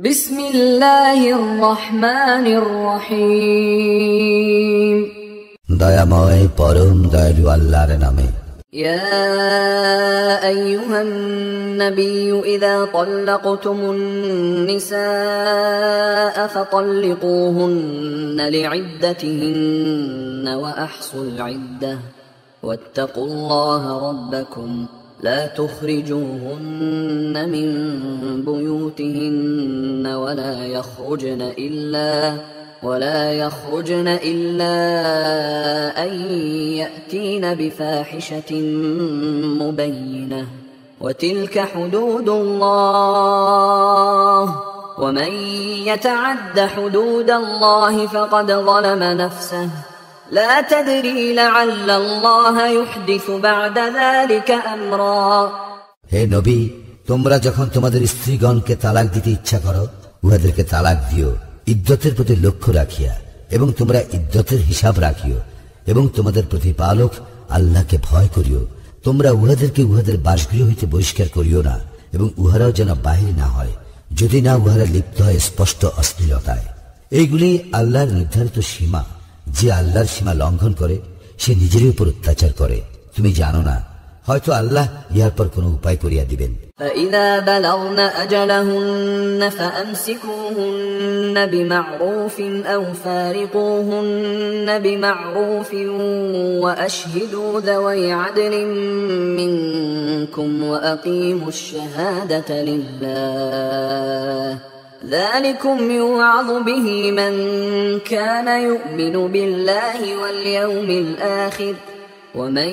বিসমিল্লাহির রহমানির রহিম। দয়াময় পরম দয়ালু আল্লাহর নামে। يا أيها النبي إذا طلقتم النساء فطلقوهن لعدتهن وأحصوا العدة واتقوا الله ربكم لا تخرجوهن من بيوتهن ولا يخرجن إلا أن يأتين بفاحشة مبينة وتلك حدود الله ومن يتعد حدود الله فقد ظلم نفسه لا تدري لعل الله يحدث بعد ذلك أمرا। হে নবী, তোমরা যখন তোমাদের স্ত্রীগণকে তালাক দিতে ইচ্ছা করো, উহাদেরকে তালাক দিও ইদ্যতের প্রতি লক্ষ্য রাখিয়া, এবং তোমরা ইদ্যতের হিসাব রাখিও, এবং তোমাদের প্রতিপালক আল্লাহকে ভয় করিও। তোমরা উহাদেরকে উহাদের বাসগৃহ হইতে বহিষ্কার করিও না, এবং উহারাও যেন বাহির না হয়, যদি না উহারা লিপ্ত হয় স্পষ্ট অশ্লীলতায়। এইগুলি আল্লাহর নির্ধারিত সীমা। যে আল্লাহর সীমা লঙ্ঘন করে সে নিজের উপর অত্যাচার করে। তুমি জানো না, হয়তো আল্লাহ ইহার পর কোনো উপায় করিয়া দিবেন। فإذا بلغن أجلهن فأمسكوهن بمعروف أو فارقوهن بمعروف وأشهدوا ذوي عدل منكم وأقيموا الشهادة لله ذلكم يوعظ به من كان يؤمن بالله واليوم الآخر ومن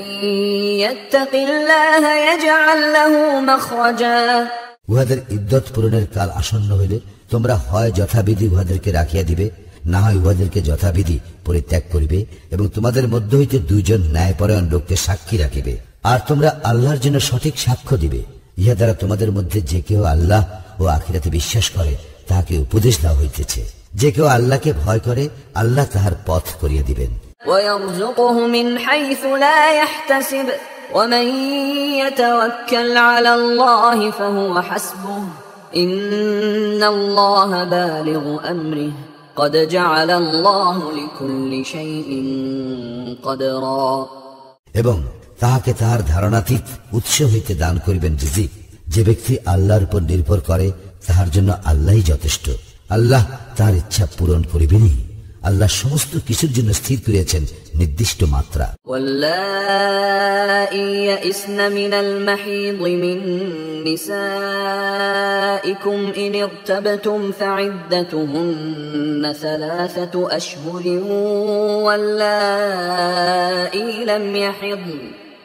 يتق الله يجعل له مخرجا। উহাদের ইদ্যত পূরণের কাল আসন্ন হইলে তোমরা হয় যথাবিধি উহাদেরকে রাখিয়া দিবে, না হয় উহাদেরকে যথাবিধি পরিত্যাগ করিবে, এবং তোমাদের মধ্য হইতে দুইজন ন্যায়পরায়ণ লোককে সাক্ষী রাখিবে। আর তোমরা আল্লাহর জন্য সঠিক সাক্ষ্য দিবে। ইহা দ্বারা তোমাদের মধ্যে যে কেউ আল্লাহ ও আখিরাতে বিশ্বাস করে তাহাকে উপদেশ দেওয়া হইতেছে। যে কেউ আল্লাহকে ভয় করে আল্লাহ তাহার পথ করিয়া দিবেন। ويرزقه من حيث لا يحتسب ومن يتوكل على الله فهو حسبه إن الله بالغ أمره قد جعل الله لكل شيء قدرا। এবং তাহাকে তাহার ধারণাতীত উৎস হইতে দান করিবেন রিজিক। যে ব্যক্তি আল্লাহর উপর নির্ভর করে তাহার জন্য আল্লাহই যথেষ্ট। আল্লাহ তাহার ইচ্ছা পূরণ করিবেনই। আল্লাহ সমস্ত কিছুর জন্য স্থির করিয়াছেন নির্দিষ্ট মাত্রা। واللائي يئسن من المحيض من نسائكم إن ارتبتم فعدتهن 3 أشهر واللائي لم يحضن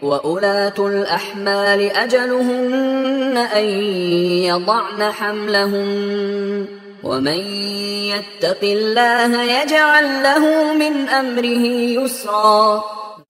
وأولاة الأحمال أجلهن أن يضعن حملهن ومن يتق الله يجعل له من أمره يسرا।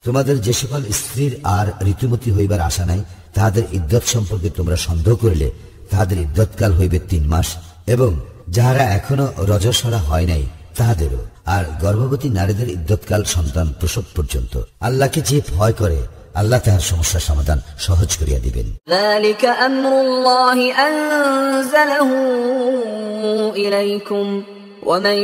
তোমাদের যে সকল স্ত্রীর আর ঋতুমতী হইবার আশা নাই, তাহাদের ইদ্যত সম্পর্কে তোমরা সন্দেহ করিলে তাহাদের ইদ্যতকাল হইবে 3 মাস, এবং যাহারা এখনো রজস্বলা হয় নাই তাহাদেরও। আর গর্ভবতী নারীদের ইদ্যতকাল সন্তান প্রসব পর্যন্ত। আল্লাহকে যে ভয় করে আল্লাহ তাহার সমস্যার সমাধান সহজ করিয়া দিবেন। ذلك أمر الله أنزله إليكم ومن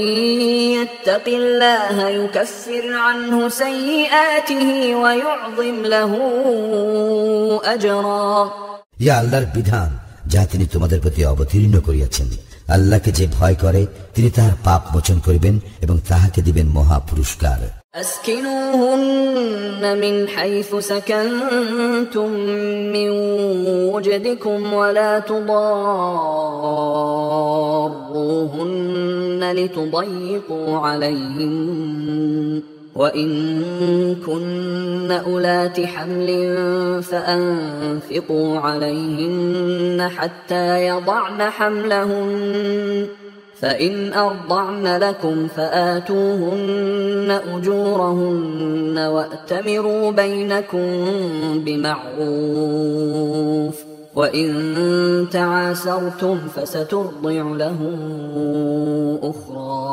يتق الله يكفر عنه سيئاته ويعظم له أجرا। ইয়া আল্লাহর বিধান যা তিনি তোমাদের প্রতি অবতীর্ণ করিয়াছেন। আল্লাহকে যে ভয় করে তিনি তাহার পাপ মোচন করিবেন এবং তাহাকে দিবেন মহা পুরস্কার। أسكنوهن من حيث سكنتم من وجدكم ولا تضاروهن لتضيقوا عليهن وإن كن أولات حمل فأنفقوا عليهن حتى يضعن حملهن فإن أرضعن لكم فآتوهن أجورهن وأتمروا بينكم بمعروف وإن تعاسرتم فسترضع له أخرى।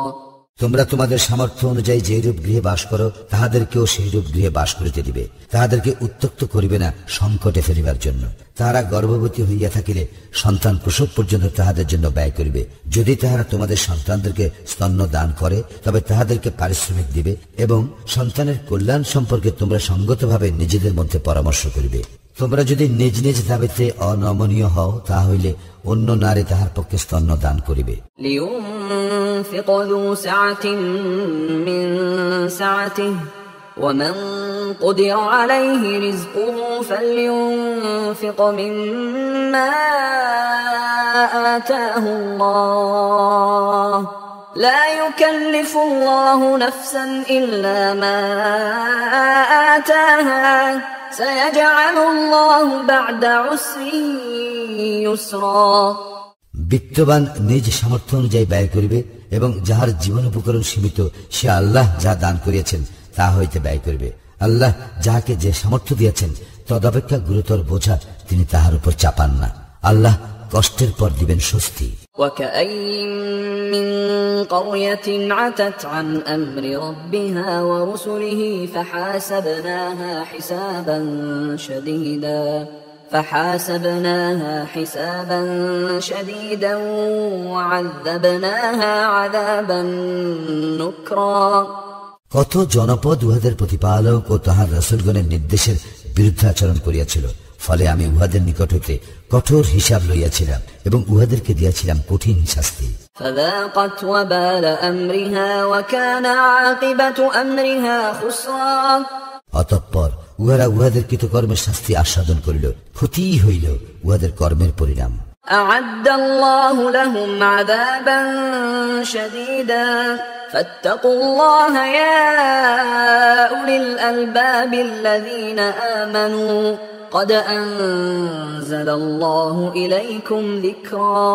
তোমরা তোমাদের সামর্থ্য অনুযায়ী যে রূপ গৃহে বাস করো তাহাদেরকেও সেই রূপ গৃহে বাস করিতে দিবে। তাহাদেরকে উত্ত্যক্ত করিবে না সংকটে ফেলিবার জন্য। তাহারা গর্ভবতী হইয়া থাকিলে সন্তান প্রসব পর্যন্ত তাহাদের জন্য ব্যয় করিবে। যদি তাহারা তোমাদের সন্তানদেরকে স্তন্য দান করে তবে তাহাদেরকে পারিশ্রমিক দিবে এবং সন্তানের কল্যাণ সম্পর্কে তোমরা সঙ্গতভাবে নিজেদের মধ্যে পরামর্শ করিবে। তোমরা যদি নিজ নিজ দাবিতে অনমনীয় হও তা হইলে অন্য নারী তাহার পক্ষে স্তন্য দান করিবে। لينفق ذو سعة من سعته ومن قدر عليه رزقه فلينفق مما آتاه الله لا يكلف الله نفسا إلا ما آتاها سيجعل الله بعد عسر يسرا। বিত্তবান নিজ সামর্থ্য অনুযায়ী ব্যয় করিবে এবং যাহার জীবন উপকরণ সীমিত সে আল্লাহ যা দান করিয়াছেন তা হইতে ব্যয় করিবে। আল্লাহ যাহাকে যে সামর্থ্য দিয়েছেন তদপেক্ষা গুরুতর বোঝা তিনি তাহার উপর চাপান না। আল্লাহ কষ্টের পর দিবেন স্বস্তি। وكأين من قرية عتت عن أمر ربها ورسله فحاسبناها حسابا شديدا وعذبناها عذابا نكرا। কত জনপদ উহাদের প্রতিপালক ও তাহার রাসূলগণের নির্দেশের বিরুদ্ধাচরণ করিয়াছিল, ফলে আমি উহাদের নিকট হইতে কঠোর হিসাব লইয়াছিলাম এবং উহাদেরকে দিয়াছিলাম কঠিন শাস্তি। فذاقت وبال أمرها وكان عاقبة أمرها خسرا। অতঃপর উহারা উহাদের কৃতকর্মের শাস্তি আস্বাদন করিল, ক্ষতি হইল উহাদের কর্মের পরিণাম। أعد الله لهم عذابا شديدا فاتقوا الله يا أولي الألباب الذين آمنوا قد أنزل الله إليكم ذكرا।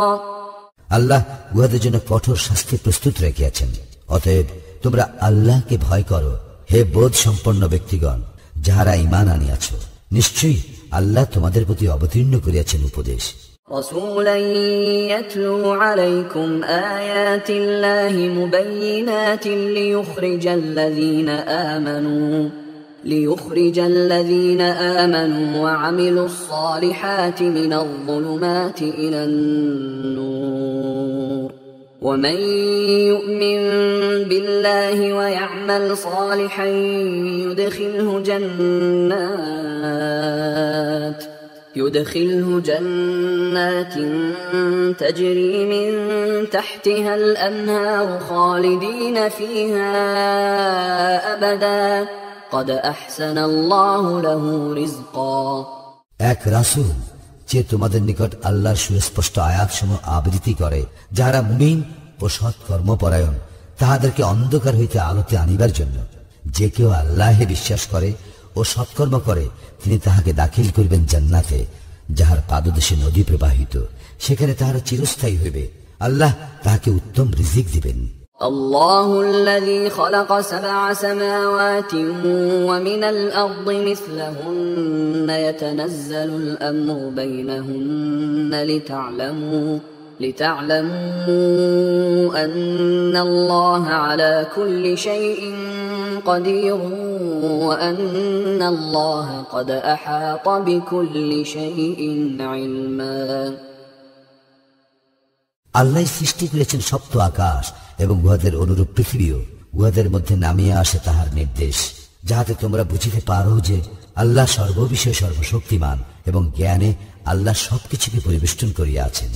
আল্লাহ উহাদের জন্য কঠোর শাস্তি প্রস্তুত রেখেছেন, অতএব তোমরা আল্লাহকে ভয় করো হে বোধ সম্পন্ন ব্যক্তিগণ যাহারা ঈমান আনিয়াছ। নিশ্চয়ই আল্লাহ তোমাদের প্রতি অবতীর্ণ করিয়াছেন উপদেশ। رسولا يتلو عليكم آيات الله مبينات ليخرج الذين آمنوا وعملوا الصالحات من الظلمات إلى النور ومن يؤمن بالله ويعمل صالحا يدخله جنات تجري من تحتها الأنهار خالدين فيها أبدا قد أحسن الله له رزقا। এক রাসূল যে তোমাদের নিকট আল্লাহর সুস্পষ্ট আয়াতসমূহ আবৃত্তি করে, যারা মুমিন ও সৎ কর্মপরায়ণ, তাহাদেরকে অন্ধকার হইতে আলোতে আনিবার জন্য। যে কেউ আল্লাহে বিশ্বাস করে ও সৎকর্ম করে তিনি তাহাকে দাখিল করিবেন জান্নাতে, যাহার পাদদেশে নদী প্রবাহিত, সেখানে তাহারা চিরস্থায়ী হইবে। আল্লাহ তাহাকে উত্তম রিজিক দিবেন। الله الذي خلق 7 سماوات ومن الأرض مثلهن يتنزل الأمر بينهن لتعلموا أن الله على كل شيء قدير وأن الله قد أحاط بكل شيء علما। আল্লাহ সৃষ্টি করেছেন সপ্ত আকাশ এবং উহাদের অনুরূপ পৃথিবীও, উহাদের মধ্যে নামিয়া আসে তাহার নির্দেশ, যাহাতে তোমরা বুঝিতে পারো যে আল্লাহ সর্ববিষয়ে সর্বশক্তিমান এবং জ্ঞানে আল্লাহ সবকিছুকে পরিবেষ্টন করিয়া আছেন।